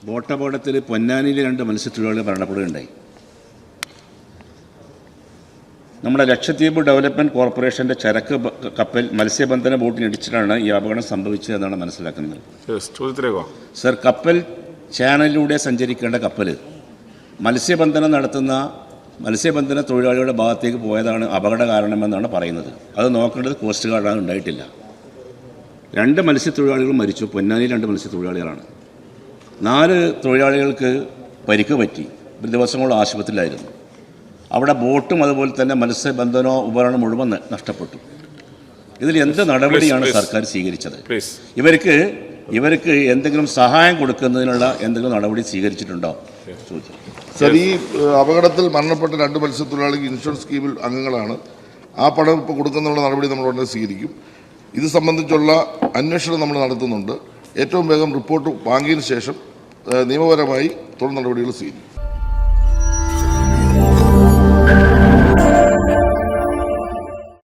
ബോട്ടപകടത്തിൽ പൊന്നാനിയിലെ 2 മത്സ്യത്തൊഴിലാളികൾ മരണപ്പെടുകയുണ്ടായി. നമ്മുടെ ലക്ഷദ്വീപ് ഡെവലപ്മെൻറ്റ് കോർപ്പറേഷൻ്റെ ചരക്ക് കപ്പൽ മത്സ്യബന്ധന ബോട്ടിനിടിച്ചിട്ടാണ് ഈ അപകടം സംഭവിച്ചതെന്നാണ് മനസ്സിലാക്കുന്നത്. സർ, കപ്പൽ ചാനലിലൂടെ സഞ്ചരിക്കേണ്ട കപ്പൽ മത്സ്യബന്ധനം നടത്തുന്ന മത്സ്യബന്ധന തൊഴിലാളികളുടെ ഭാഗത്തേക്ക് പോയതാണ് അപകട കാരണമെന്നാണ് പറയുന്നത്. അത് നോക്കേണ്ടത് കോസ്റ്റ് ഗാർഡാണ്. ഉണ്ടായിട്ടില്ല. 2 മത്സ്യത്തൊഴിലാളികൾ മരിച്ചു. പൊന്നാനിയിൽ 2 മത്സ്യത്തൊഴിലാളികളാണ്. 4 തൊഴിലാളികൾക്ക് പരിക്ക് പറ്റി. ദിവസങ്ങളോളം ആശുപത്രിയിലായിരുന്നു. അവിടെ ബോട്ടും അതുപോലെ തന്നെ മത്സ്യബന്ധന ഉപകരണം മുഴുവൻ നഷ്ടപ്പെട്ടു. ഇതിൽ എന്ത് നടപടിയാണ് സർക്കാർ സ്വീകരിച്ചത്? ഇവർക്ക് എന്തെങ്കിലും സഹായം കൊടുക്കുന്നതിനുള്ള എന്തെങ്കിലും നടപടി സ്വീകരിച്ചിട്ടുണ്ടോ? സർ, ഈ അപകടത്തിൽ മരണപ്പെട്ട 2 മത്സ്യത്തൊഴിലാളികൾ ഇൻഷുറൻസ് സ്കീമിൽ അംഗങ്ങളാണ്. ആ പണം ഇപ്പോൾ കൊടുക്കുന്നതിനുള്ള നടപടി നമ്മൾ ഉടനെ സ്വീകരിക്കും. ഇത് സംബന്ധിച്ചുള്ള അന്വേഷണം നമ്മൾ നടത്തുന്നുണ്ട്. ഏറ്റവും വേഗം റിപ്പോർട്ട് വാങ്ങിയതിനു ശേഷം നിയമപരമായി തുടർ നടപടികൾ സ്വീകരിക്കും.